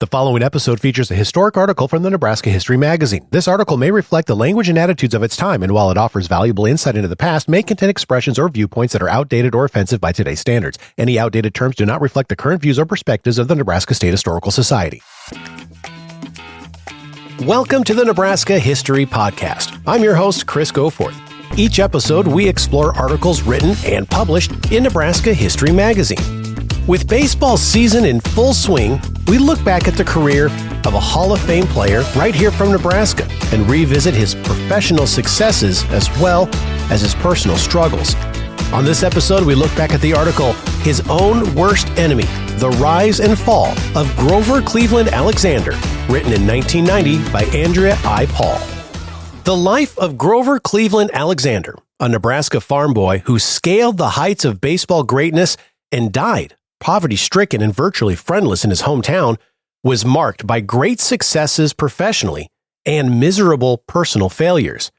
The following episode features a historic article from the Nebraska History Magazine. This article may reflect the language and attitudes of its time, and while it offers valuable insight into the past, may contain expressions or viewpoints that are outdated or offensive by today's standards. Any outdated terms do not reflect the current views or perspectives of the Nebraska State Historical Society. Welcome to the Nebraska History Podcast. I'm your host, Chris Goforth. Each episode, we explore articles written and published in Nebraska History Magazine. With baseball season in full swing, we look back at the career of a Hall of Fame player right here from Nebraska and revisit his professional successes as well as his personal struggles. On this episode, we look back at the article, His Own Worst Enemy, The Rise and Fall of Grover Cleveland Alexander, written in 1990 by Andrea I. Paul. The life of Grover Cleveland Alexander, a Nebraska farm boy who scaled the heights of baseball greatness and died poverty-stricken and virtually friendless in his hometown, was marked by great successes professionally and miserable personal failures.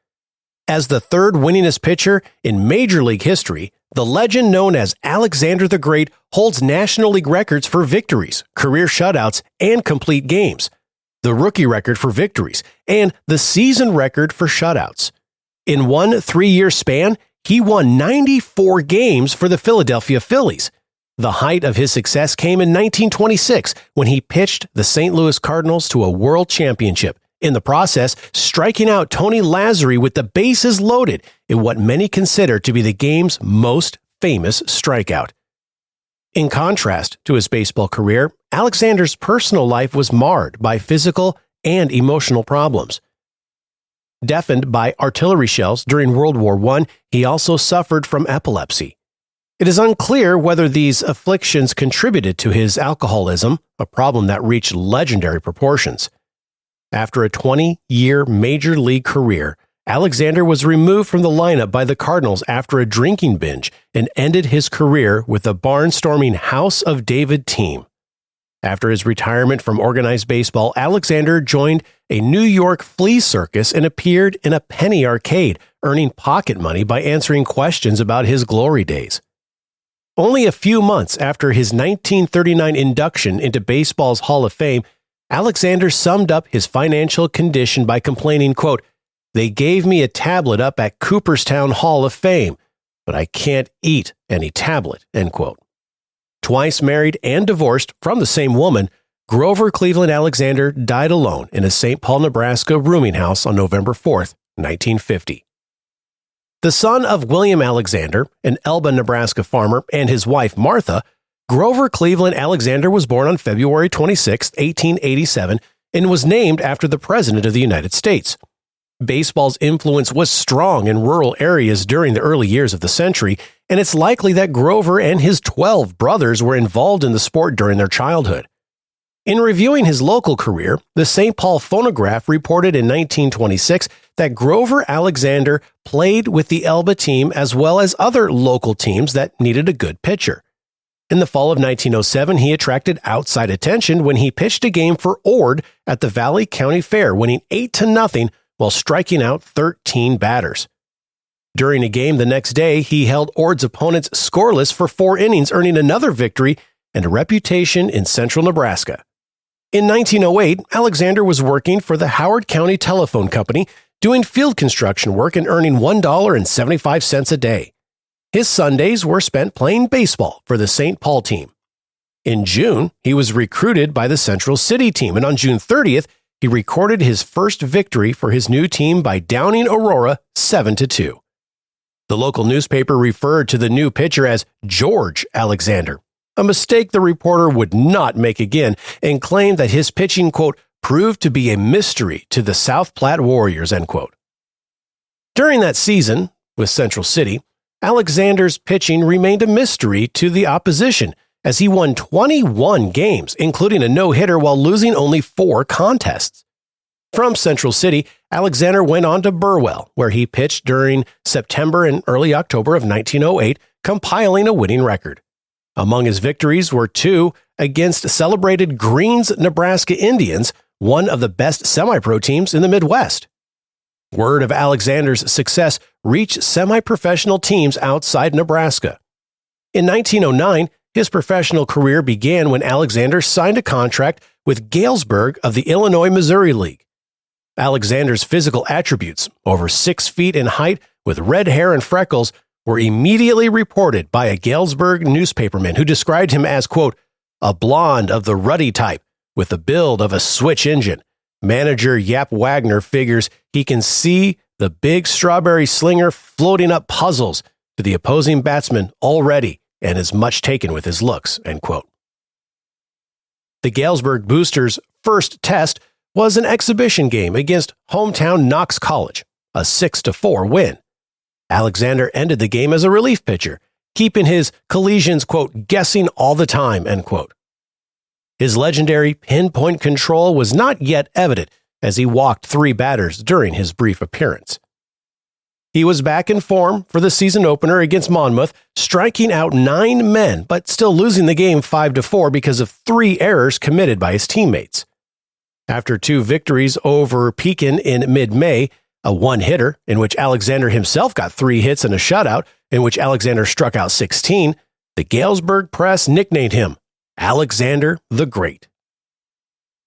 As the third winningest pitcher in Major League history, the legend known as Alexander the Great holds National League records for victories, career shutouts, and complete games, the rookie record for victories, and the season record for shutouts. In one 3-year span, he won 94 games for the Philadelphia Phillies. The height of his success came in 1926 when he pitched the St. Louis Cardinals to a world championship, in the process striking out Tony Lazzari with the bases loaded in what many consider to be the game's most famous strikeout. In contrast to his baseball career, Alexander's personal life was marred by physical and emotional problems. Deafened by artillery shells during World War I, he also suffered from epilepsy. It is unclear whether these afflictions contributed to his alcoholism, a problem that reached legendary proportions. After a 20-year Major League career, Alexander was removed from the lineup by the Cardinals after a drinking binge and ended his career with the barnstorming House of David team. After his retirement from organized baseball, Alexander joined a New York flea circus and appeared in a penny arcade, earning pocket money by answering questions about his glory days. Only a few months after his 1939 induction into baseball's Hall of Fame, Alexander summed up his financial condition by complaining, quote, "They gave me a tablet up at Cooperstown Hall of Fame, but I can't eat any tablet," end quote. Twice married and divorced from the same woman, Grover Cleveland Alexander died alone in a St. Paul, Nebraska rooming house on November 4th, 1950. The son of William Alexander, an Elba, Nebraska farmer, and his wife Martha, Grover Cleveland Alexander was born on February 26, 1887, and was named after the President of the United States. Baseball's influence was strong in rural areas during the early years of the century, and it's likely that Grover and his 12 brothers were involved in the sport during their childhood. In reviewing his local career, the St. Paul Phonograph reported in 1926 that Grover Alexander played with the Elba team as well as other local teams that needed a good pitcher. In the fall of 1907, he attracted outside attention when he pitched a game for Ord at the Valley County Fair, winning 8-0 while striking out 13 batters. During a game the next day, he held Ord's opponents scoreless for 4 innings, earning another victory and a reputation in central Nebraska. In 1908, Alexander was working for the Howard County Telephone Company, doing field construction work and earning $1.75 a day. His Sundays were spent playing baseball for the St. Paul team. In June, he was recruited by the Central City team, and on June 30th, he recorded his first victory for his new team by downing Aurora 7-2. The local newspaper referred to the new pitcher as George Alexander, a mistake the reporter would not make again, and claimed that his pitching, quote, proved to be a mystery to the South Platte Warriors, end quote. During that season, with Central City, Alexander's pitching remained a mystery to the opposition, as he won 21 games, including a no-hitter, while losing only 4 contests. From Central City, Alexander went on to Burwell, where he pitched during September and early October of 1908, compiling a winning record. Among his victories were 2 against celebrated Greens Nebraska Indians, one of the best semi-pro teams in the Midwest. Word of Alexander's success reached semi-professional teams outside Nebraska. In 1909, his professional career began when Alexander signed a contract with Galesburg of the Illinois-Missouri League. Alexander's physical attributes, over 6 feet in height with red hair and freckles, were immediately reported by a Galesburg newspaperman who described him as, quote, a blonde of the ruddy type with the build of a switch engine. Manager Yap Wagner figures he can see the big strawberry slinger floating up puzzles to the opposing batsman already and is much taken with his looks, end quote. The Galesburg Boosters' first test was an exhibition game against hometown Knox College, a 6-4 win. Alexander ended the game as a relief pitcher, keeping his collegians, quote, guessing all the time, end quote. His legendary pinpoint control was not yet evident as he walked 3 batters during his brief appearance. He was back in form for the season opener against Monmouth, striking out 9 men, but still losing the game 5-4 because of 3 errors committed by his teammates. After 2 victories over Pekin in mid-May, a one-hitter in which Alexander himself got 3 hits and a shutout, in which Alexander struck out 16, the Galesburg press nicknamed him Alexander the Great.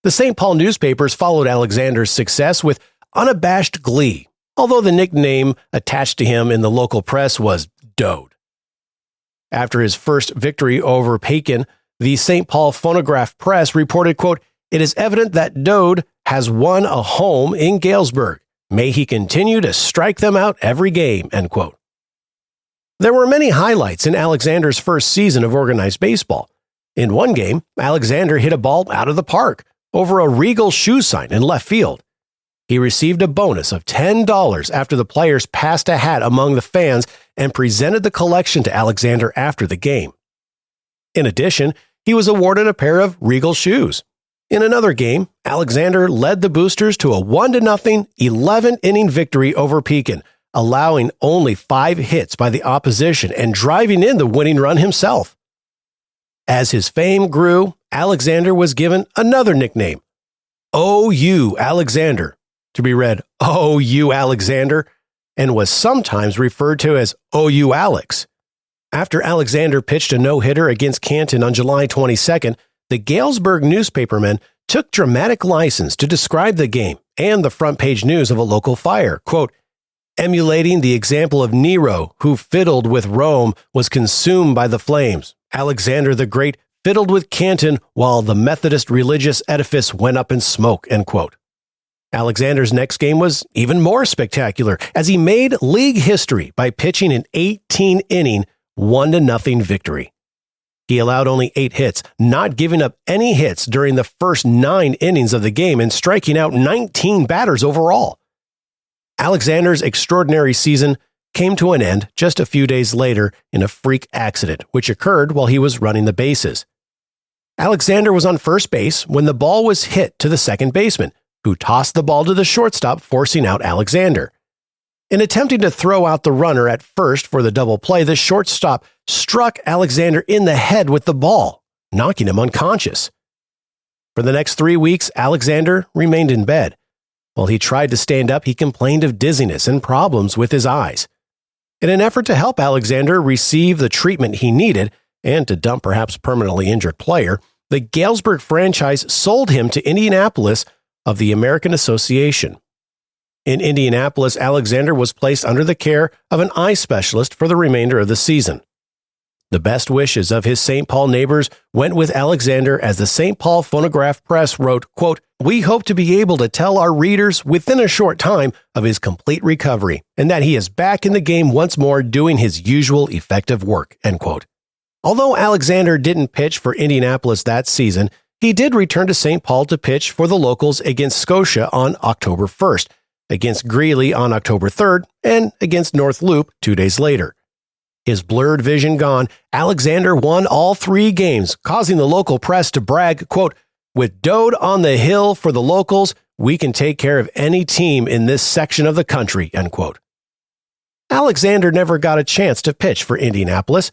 The St. Paul newspapers followed Alexander's success with unabashed glee, although the nickname attached to him in the local press was Dode. After his first victory over Pekin, the St. Paul Phonograph Press reported, quote, it is evident that Dode has won a home in Galesburg. May he continue to strike them out every game, end quote. There were many highlights in Alexander's first season of organized baseball. In one game, Alexander hit a ball out of the park over a Regal shoe sign in left field. He received a bonus of $10 after the players passed a hat among the fans and presented the collection to Alexander after the game. In addition, he was awarded a pair of Regal shoes. In another game, Alexander led the Boosters to a 1-0 11-inning victory over Pekin, allowing only 5 hits by the opposition and driving in the winning run himself. As his fame grew, Alexander was given another nickname, OU Alexander, to be read OU Alexander, and was sometimes referred to as OU Alex. After Alexander pitched a no-hitter against Canton on July 22nd, the Galesburg newspapermen took dramatic license to describe the game and the front-page news of a local fire, quote, emulating the example of Nero, who fiddled with Rome, was consumed by the flames. Alexander the Great fiddled with Canton while the Methodist religious edifice went up in smoke, end quote. Alexander's next game was even more spectacular as he made league history by pitching an 18-inning 1-0 victory. He allowed only 8 hits, not giving up any hits during the first 9 innings of the game and striking out 19 batters overall. Alexander's extraordinary season came to an end just a few days later in a freak accident, which occurred while he was running the bases. Alexander was on first base when the ball was hit to the second baseman, who tossed the ball to the shortstop, forcing out Alexander. In attempting to throw out the runner at first for the double play, the shortstop struck Alexander in the head with the ball, knocking him unconscious. For the next 3 weeks, Alexander remained in bed. While he tried to stand up, he complained of dizziness and problems with his eyes. In an effort to help Alexander receive the treatment he needed and to dump perhaps permanently injured player, the Galesburg franchise sold him to Indianapolis of the American Association. In Indianapolis, Alexander was placed under the care of an eye specialist for the remainder of the season. The best wishes of his St. Paul neighbors went with Alexander as the St. Paul Phonograph Press wrote, quote, we hope to be able to tell our readers within a short time of his complete recovery and that he is back in the game once more doing his usual effective work, end quote. Although Alexander didn't pitch for Indianapolis that season, he did return to St. Paul to pitch for the locals against Scotia on October 1st, against Greeley on October 3rd, and against North Loop 2 days later. His blurred vision gone, Alexander won all 3 games, causing the local press to brag, quote, with Dode on the hill for the locals, we can take care of any team in this section of the country, end quote. Alexander never got a chance to pitch for Indianapolis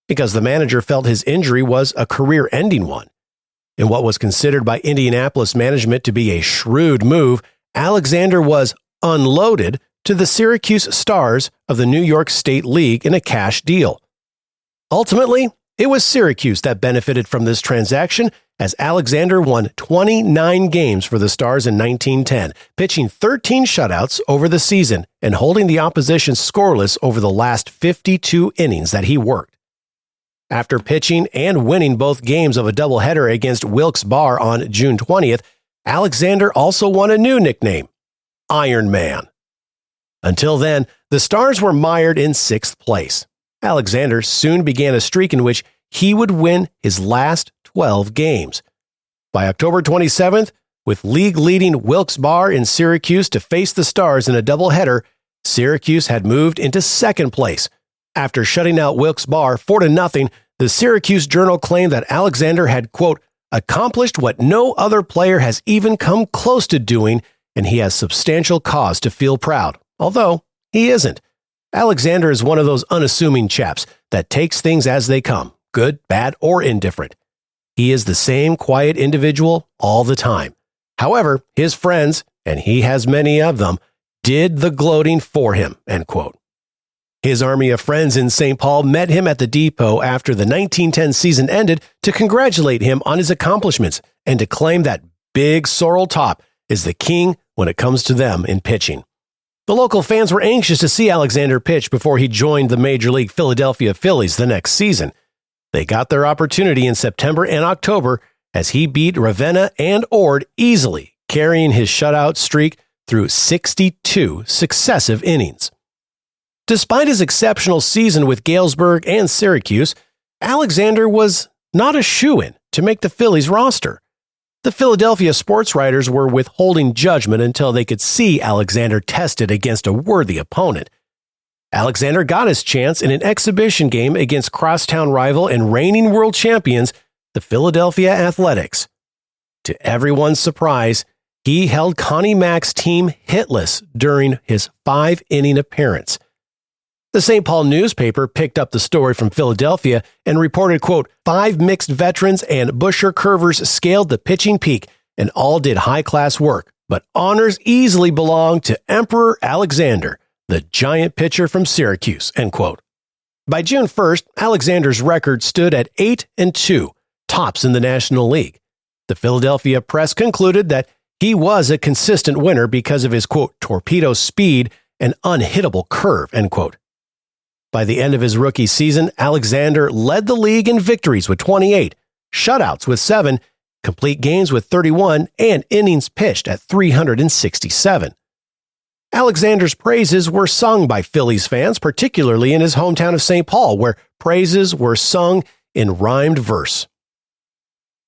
because the manager felt his injury was a career-ending one. In what was considered by Indianapolis management to be a shrewd move, Alexander was unloaded to the Syracuse Stars of the New York State League in a cash deal. Ultimately, It was Syracuse that benefited from this transaction, as Alexander won 29 games for the Stars in 1910, pitching 13 shutouts over the season and holding the opposition scoreless over the last 52 innings that he worked. After pitching and winning both games of a doubleheader against Wilkes-Barre on June 20th, Alexander also won a new nickname, Iron Man. Until then, the Stars were mired in 6th place. Alexander soon began a streak in which he would win his last 12 games. By October 27th, with league-leading Wilkes-Barre in Syracuse to face the Stars in a doubleheader, Syracuse had moved into 2nd place. After shutting out Wilkes-Barre 4-0, the Syracuse Journal claimed that Alexander had, quote, accomplished what no other player has even come close to doing, and he has substantial cause to feel proud, although he isn't. Alexander is one of those unassuming chaps that takes things as they come, good, bad, or indifferent. He is the same quiet individual all the time. However, his friends, and he has many of them, did the gloating for him, end quote. His army of friends in St. Paul met him at the depot after the 1910 season ended to congratulate him on his accomplishments and to claim that Big Sorrel Top is the king when it comes to them in pitching. The local fans were anxious to see Alexander pitch before he joined the Major League Philadelphia Phillies the next season. They got their opportunity in September and October as he beat Ravenna and Ord easily, carrying his shutout streak through 62 successive innings. Despite his exceptional season with Galesburg and Syracuse, Alexander was not a shoo-in to make the Phillies roster. The Philadelphia sports writers were withholding judgment until they could see Alexander tested against a worthy opponent. Alexander got his chance in an exhibition game against crosstown rival and reigning world champions, the Philadelphia Athletics. To everyone's surprise, he held Connie Mack's team hitless during his 5-inning appearance. The St. Paul newspaper picked up the story from Philadelphia and reported, quote, 5 mixed veterans and busher curvers scaled the pitching peak and all did high-class work, but honors easily belong to Emperor Alexander, the giant pitcher from Syracuse, end quote. By June 1st, Alexander's record stood at 8-2, tops in the National League. The Philadelphia press concluded that he was a consistent winner because of his, quote, torpedo speed and unhittable curve, end quote. By the end of his rookie season, Alexander led the league in victories with 28, shutouts with 7, complete games with 31, and innings pitched at 367. Alexander's praises were sung by Phillies fans, particularly in his hometown of St. Paul, where praises were sung in rhymed verse.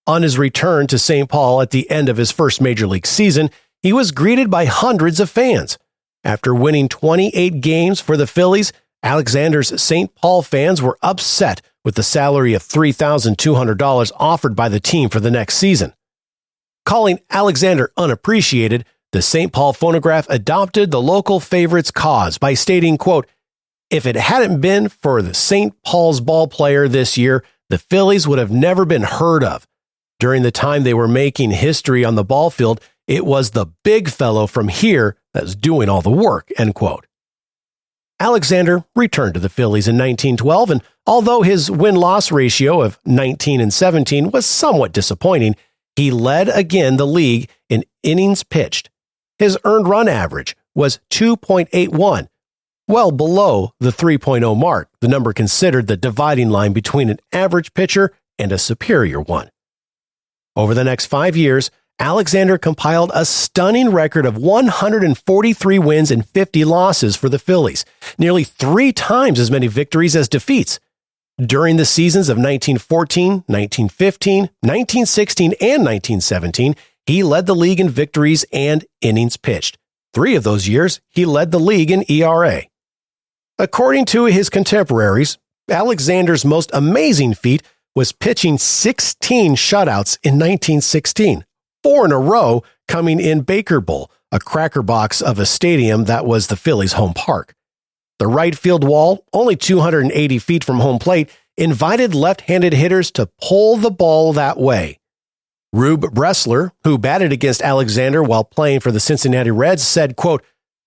On his return to St. Paul at the end of his first major league season, he was greeted by hundreds of fans. After winning 28 games for the Phillies, Alexander's St. Paul fans were upset with the salary of $3,200 offered by the team for the next season. Calling Alexander unappreciated, the St. Paul Phonograph adopted the local favorite's cause by stating, quote, if it hadn't been for the St. Paul's ball player this year, the Phillies would have never been heard of. During the time they were making history on the ball field, it was the big fellow from here that was doing all the work, end quote. Alexander returned to the Phillies in 1912, and although his win-loss ratio of 19-17 was somewhat disappointing, he led again the league in innings pitched. His earned run average was 2.81, well below the 3.0 mark, the number considered the dividing line between an average pitcher and a superior one. Over the next 5 years, Alexander compiled a stunning record of 143 wins and 50 losses for the Phillies, nearly 3 times as many victories as defeats. During the seasons of 1914, 1915, 1916, and 1917, he led the league in victories and innings pitched. 3 of those years, he led the league in ERA. According to his contemporaries, Alexander's most amazing feat was pitching 16 shutouts in 1916. 4 in a row coming in Baker Bowl, a cracker box of a stadium that was the Phillies' home park. The right field wall, only 280 feet from home plate, invited left-handed hitters to pull the ball that way. Rube Bressler, who batted against Alexander while playing for the Cincinnati Reds, said, quote,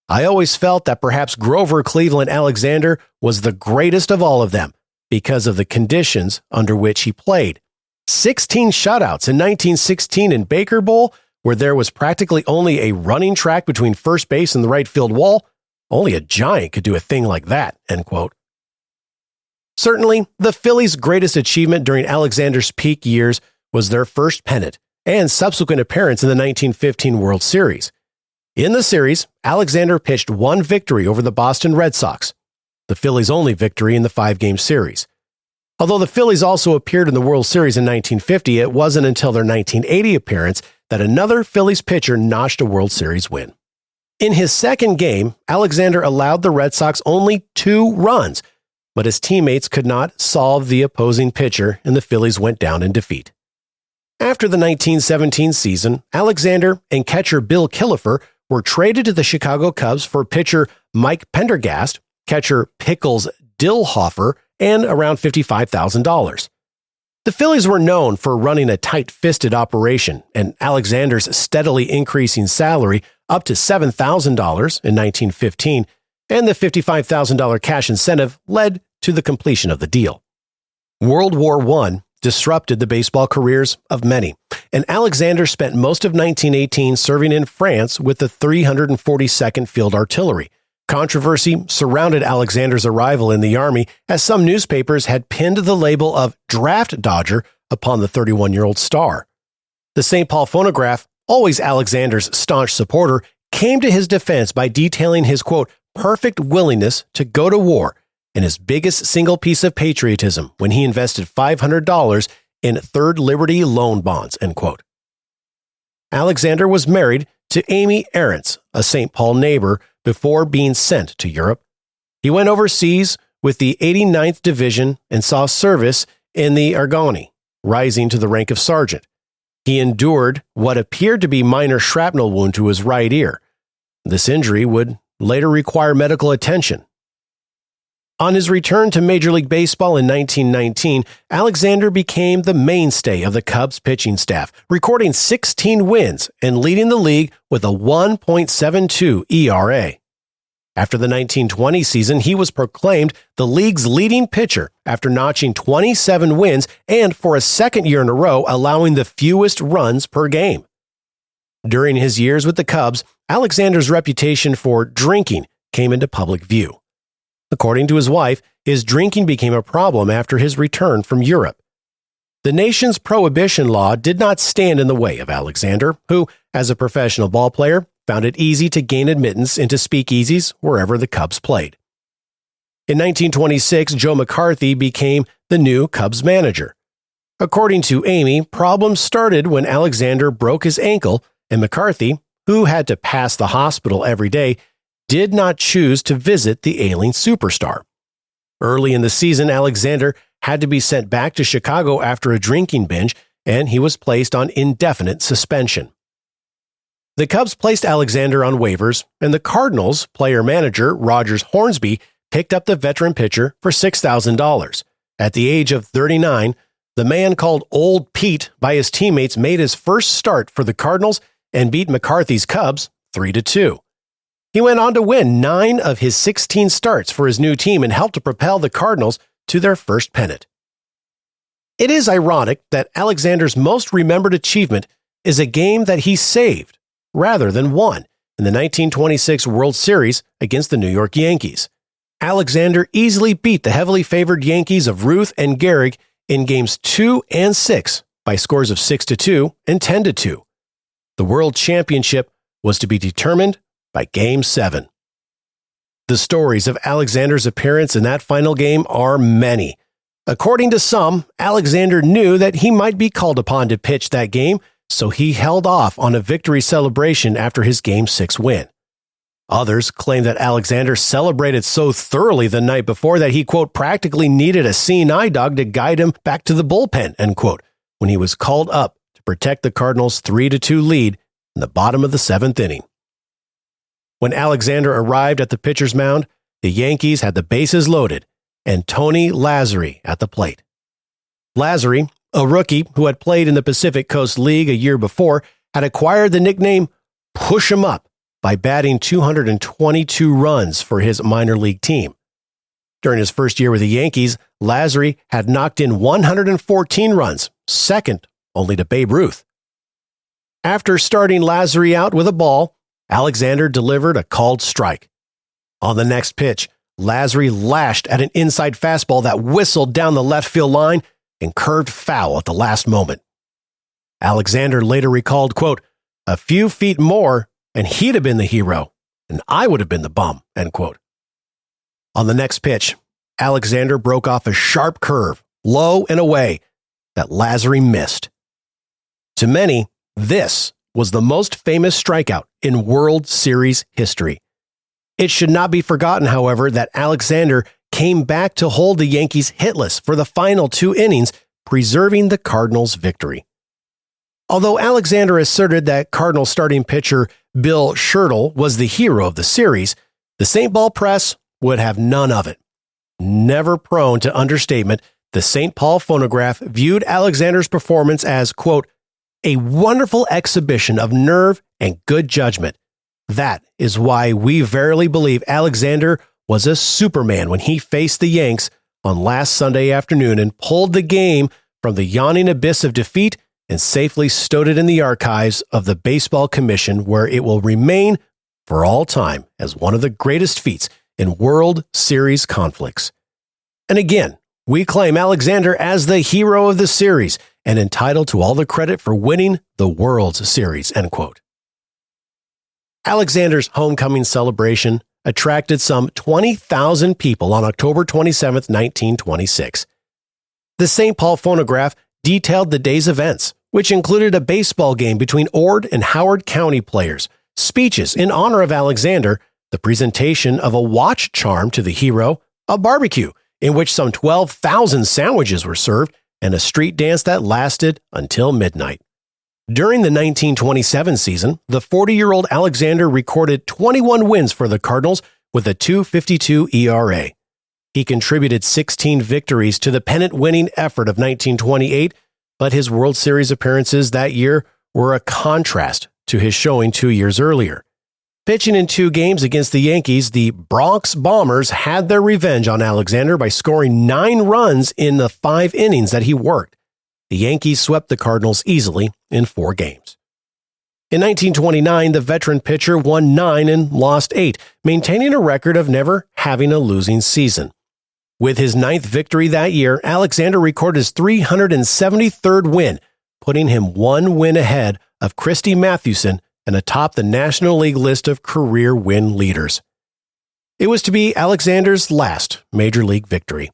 I always felt that perhaps Grover Cleveland Alexander was the greatest of all of them. because of the conditions under which he played. 16 shutouts in 1916 in Baker Bowl, where there was practically only a running track between first base and the right field wall. Only a giant could do a thing like that, end quote. Certainly, the Phillies' greatest achievement during Alexander's peak years was their first pennant and subsequent appearance in the 1915 World Series. In the series, Alexander pitched one victory over the Boston Red Sox, the Phillies' only victory in the 5-game series. Although the Phillies also appeared in the World Series in 1950, it wasn't until their 1980 appearance that another Phillies pitcher notched a World Series win. In his second game, Alexander allowed the Red Sox only 2 runs, but his teammates could not solve the opposing pitcher, and the Phillies went down in defeat. After the 1917 season, Alexander and catcher Bill Killefer were traded to the Chicago Cubs for pitcher Mike Pendergast, catcher Pickles Dillhofer, and around $55,000. The Phillies were known for running a tight-fisted operation, and Alexander's steadily increasing salary up to $7,000 in 1915 and the $55,000 cash incentive led to the completion of the deal. World War I disrupted the baseball careers of many, and Alexander spent most of 1918 serving in France with the 342nd Field Artillery. Controversy surrounded Alexander's arrival in the Army, as some newspapers had pinned the label of draft dodger upon the 31-year-old star. The St. Paul Phonograph, always Alexander's staunch supporter, came to his defense by detailing his, quote, perfect willingness to go to war and his biggest single piece of patriotism when he invested $500 in Third Liberty loan bonds, end quote. Alexander was married to Amy Arentz, a St. Paul neighbor, before being sent to Europe. He went overseas with the 89th Division and saw service in the Argonne, rising to the rank of sergeant. He endured what appeared to be minor shrapnel wound to his right ear. This injury would later require medical attention. On his return to Major League Baseball in 1919, Alexander became the mainstay of the Cubs pitching staff, recording 16 wins and leading the league with a 1.72 ERA. After the 1920 season, he was proclaimed the league's leading pitcher after notching 27 wins and, for a second year in a row, allowing the fewest runs per game. During his years with the Cubs, Alexander's reputation for drinking came into public view. According to his wife, his drinking became a problem after his return from Europe. The nation's prohibition law did not stand in the way of Alexander, who, as a professional ballplayer, found it easy to gain admittance into speakeasies wherever the Cubs played. In 1926, Joe McCarthy became the new Cubs manager. According to Amy, problems started when Alexander broke his ankle, and McCarthy, who had to pass the hospital every day, did not choose to visit the ailing superstar. Early in the season, Alexander had to be sent back to Chicago after a drinking binge, and he was placed on indefinite suspension. The Cubs placed Alexander on waivers, and the Cardinals player-manager Rogers Hornsby picked up the veteran pitcher for $6,000. At the age of 39, the man called Old Pete by his teammates made his first start for the Cardinals and beat McCarthy's Cubs 3-2. He went on to win 9 of his 16 starts for his new team and helped to propel the Cardinals to their first pennant. It is ironic that Alexander's most remembered achievement is a game that he saved rather than won in the 1926 World Series against the New York Yankees. Alexander easily beat the heavily favored Yankees of Ruth and Gehrig in games 2 and 6 by scores of 6-2 and 10-2. The World Championship was to be determined by Game 7. The stories of Alexander's appearance in that final game are many. According to some, Alexander knew that he might be called upon to pitch that game, so he held off on a victory celebration after his Game 6 win. Others claim that Alexander celebrated so thoroughly the night before that he, quote, practically needed a seeing eye dog to guide him back to the bullpen, end quote, when he was called up to protect the Cardinals' 3-2 lead in the bottom of the 7th inning. When Alexander arrived at the pitcher's mound, the Yankees had the bases loaded and Tony Lazzari at the plate. Lazzari, a rookie who had played in the Pacific Coast League a year before, had acquired the nickname Push 'em Up by batting 222 runs for his minor league team. During his first year with the Yankees, Lazary had knocked in 114 runs, second only to Babe Ruth. After starting Lazary out with a ball, Alexander delivered a called strike. On the next pitch, Lazary lashed at an inside fastball that whistled down the left field line and curved foul at the last moment. Alexander later recalled, quote, "A few feet more and he'd have been the hero, and I would have been the bum," end quote. On the next pitch, Alexander broke off a sharp curve, low and away, that Lazary missed. To many, this was the most famous strikeout in World Series history. It should not be forgotten, however, that Alexander came back to hold the Yankees hitless for the final 2 innings, preserving the Cardinals' victory. Although Alexander asserted that Cardinals starting pitcher Bill Shirtle was the hero of the series, the St. Paul press would have none of it. Never prone to understatement, the St. Paul Phonograph viewed Alexander's performance as, quote, "a wonderful exhibition of nerve and good judgment. That is why we verily believe Alexander was a Superman when he faced the Yanks on last Sunday afternoon and pulled the game from the yawning abyss of defeat and safely stowed it in the archives of the Baseball Commission, where it will remain for all time as one of the greatest feats in World Series conflicts." And again, we claim Alexander as the hero of the series and entitled to all the credit for winning the World Series, end quote. Alexander's homecoming celebration attracted some 20,000 people on October 27, 1926. The St. Paul Phonograph detailed the day's events, which included a baseball game between Ord and Howard County players, speeches in honor of Alexander, the presentation of a watch charm to the hero, a barbecue in which some 12,000 sandwiches were served, and a street dance that lasted until midnight. During the 1927 season, the 40-year-old Alexander recorded 21 wins for the Cardinals with a .252 ERA. He contributed 16 victories to the pennant-winning effort of 1928, but his World Series appearances that year were a contrast to his showing 2 years earlier. Pitching in 2 games against the Yankees, the Bronx Bombers had their revenge on Alexander by scoring 9 runs in the 5 innings that he worked. The Yankees swept the Cardinals easily in 4 games. In 1929, the veteran pitcher won 9 and lost 8, maintaining a record of never having a losing season. With his 9th victory that year, Alexander recorded his 373rd win, putting him 1 win ahead of Christy Mathewson and atop the National League list of career win leaders. It was to be Alexander's last major league victory.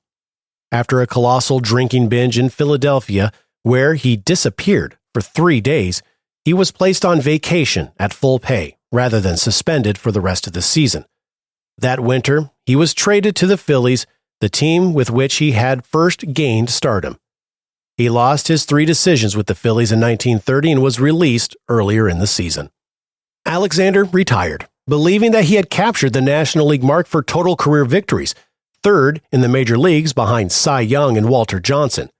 After a colossal drinking binge in Philadelphia, where he disappeared for 3 days, he was placed on vacation at full pay rather than suspended for the rest of the season. That winter, he was traded to the Phillies, the team with which he had first gained stardom. He lost his 3 decisions with the Phillies in 1930 and was released earlier in the season. Alexander retired, believing that he had captured the National League mark for total career victories, 3rd in the major leagues behind Cy Young and Walter Johnson.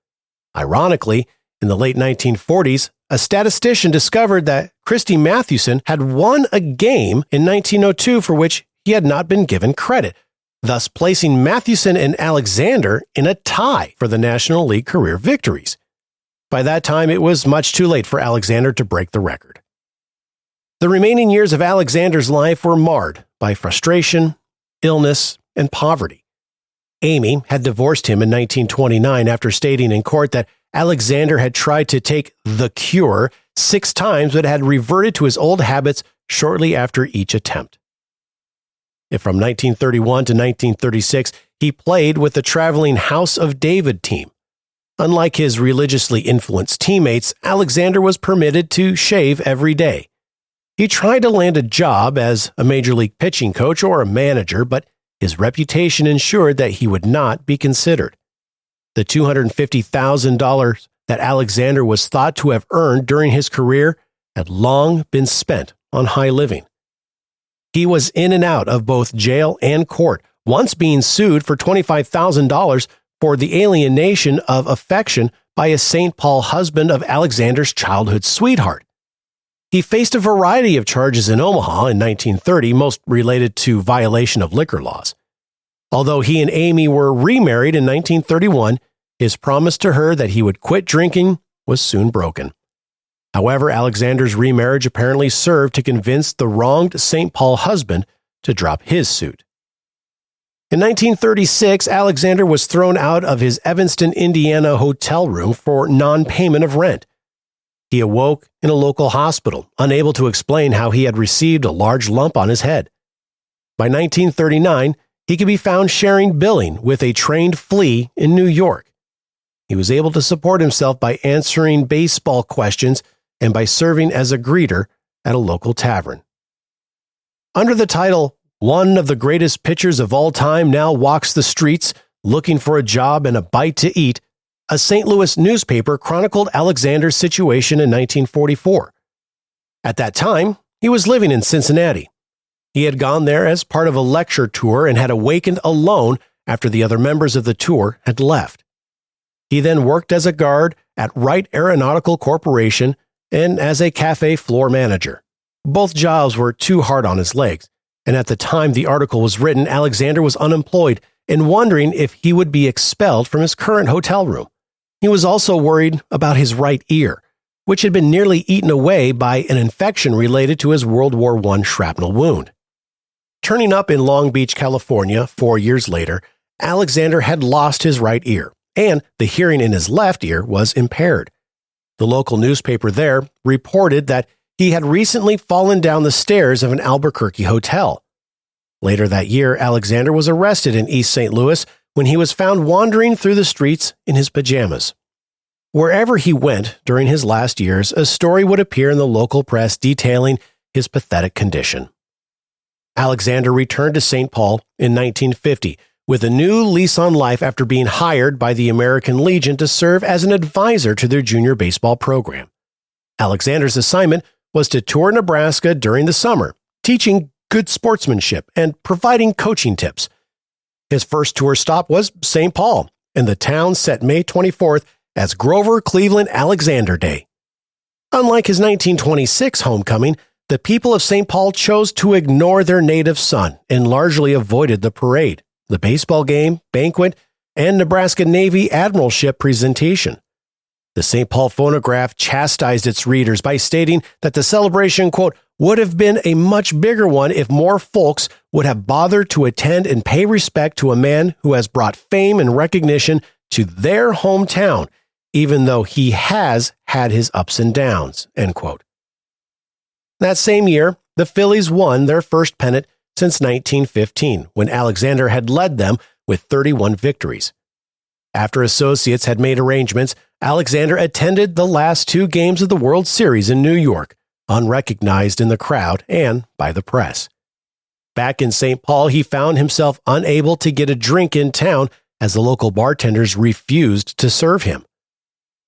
Ironically, in the late 1940s, a statistician discovered that Christy Mathewson had won a game in 1902 for which he had not been given credit, thus placing Mathewson and Alexander in a tie for the National League career victories. By that time, it was much too late for Alexander to break the record. The remaining years of Alexander's life were marred by frustration, illness, and poverty. Amy had divorced him in 1929 after stating in court that Alexander had tried to take the cure 6 times but had reverted to his old habits shortly after each attempt. From 1931 to 1936, he played with the traveling House of David team. Unlike his religiously influenced teammates, Alexander was permitted to shave every day. He tried to land a job as a major league pitching coach or a manager, but his reputation ensured that he would not be considered. The $250,000 that Alexander was thought to have earned during his career had long been spent on high living. He was in and out of both jail and court, once being sued for $25,000 for the alienation of affection by a St. Paul husband of Alexander's childhood sweetheart. He faced a variety of charges in Omaha in 1930, most related to violation of liquor laws. Although he and Amy were remarried in 1931, his promise to her that he would quit drinking was soon broken. However, Alexander's remarriage apparently served to convince the wronged St. Paul husband to drop his suit. In 1936, Alexander was thrown out of his Evanston, Indiana hotel room for non-payment of rent. He awoke in a local hospital, unable to explain how he had received a large lump on his head. By 1939, he could be found sharing billing with a trained flea in New York. He was able to support himself by answering baseball questions and by serving as a greeter at a local tavern. Under the title, "One of the greatest pitchers of all time now walks the streets looking for a job and a bite to eat," a St. Louis newspaper chronicled Alexander's situation in 1944. At that time, he was living in Cincinnati. He had gone there as part of a lecture tour and had awakened alone after the other members of the tour had left. He then worked as a guard at Wright Aeronautical Corporation and as a cafe floor manager. Both jobs were too hard on his legs, and at the time the article was written, Alexander was unemployed and wondering if he would be expelled from his current hotel room. He was also worried about his right ear, which had been nearly eaten away by an infection related to his World War I shrapnel wound. Turning up in Long Beach, California, 4 years later, Alexander had lost his right ear, and the hearing in his left ear was impaired. The local newspaper there reported that he had recently fallen down the stairs of an Albuquerque hotel. Later that year, Alexander was arrested in East St. Louis when he was found wandering through the streets in his pajamas. Wherever he went during his last years, a story would appear in the local press detailing his pathetic condition. Alexander returned to St. Paul in 1950 with a new lease on life after being hired by the American Legion to serve as an advisor to their junior baseball program. Alexander's assignment was to tour Nebraska during the summer, teaching good sportsmanship and providing coaching tips. His first tour stop was St. Paul, and the town set May 24th as Grover Cleveland Alexander Day. Unlike his 1926 homecoming, the people of St. Paul chose to ignore their native son and largely avoided the parade, the baseball game, banquet, and Nebraska Navy admiralship presentation. The St. Paul Phonograph chastised its readers by stating that the celebration, quote, would have been a much bigger one if more folks would have bothered to attend and pay respect to a man who has brought fame and recognition to their hometown, even though he has had his ups and downs, end quote. That same year, the Phillies won their first pennant since 1915, when Alexander had led them with 31 victories. After associates had made arrangements, Alexander attended the last 2 games of the World Series in New York, unrecognized in the crowd and by the press. Back in St. Paul, he found himself unable to get a drink in town as the local bartenders refused to serve him.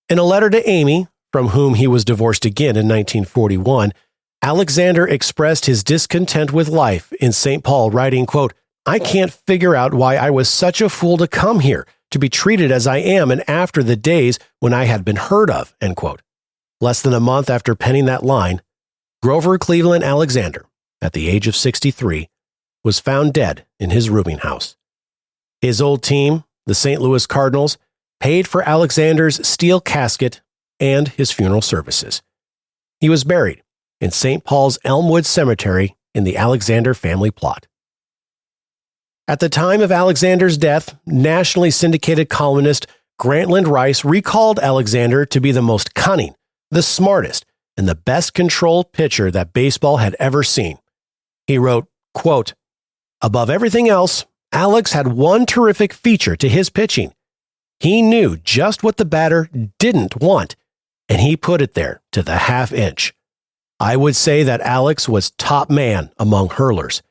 In a letter to Amy, from whom he was divorced again in 1941, Alexander expressed his discontent with life in St. Paul, writing, quote, "I can't figure out why I was such a fool to come here, to be treated as I am and after the days when I had been heard of," end quote. Less than a month after penning that line, Grover Cleveland Alexander, at the age of 63, was found dead in his rooming house. His old team, the St. Louis Cardinals, paid for Alexander's steel casket and his funeral services. He was buried in St. Paul's Elmwood Cemetery in the Alexander family plot. At the time of Alexander's death, nationally syndicated columnist Grantland Rice recalled Alexander to be the most cunning, the smartest, and the best controlled pitcher that baseball had ever seen. He wrote, quote, "Above everything else, Alex had one terrific feature to his pitching. He knew just what the batter didn't want, and he put it there to the half inch. I would say that Alex was top man among hurlers.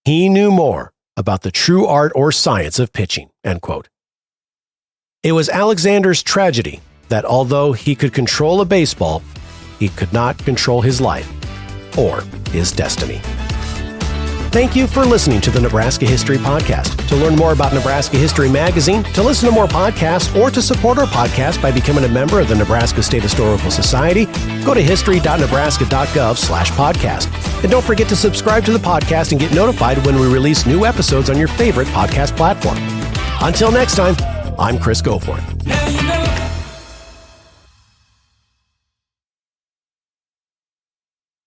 He knew more about the true art or science of pitching," end quote. It was Alexander's tragedy that although he could control a baseball, he could not control his life or his destiny. Thank you for listening to the Nebraska History Podcast. To learn more about Nebraska History Magazine, to listen to more podcasts, or to support our podcast by becoming a member of the Nebraska State Historical Society, go to history.nebraska.gov/podcast. And don't forget to subscribe to the podcast and get notified when we release new episodes on your favorite podcast platform. Until next time, I'm Chris Goforth.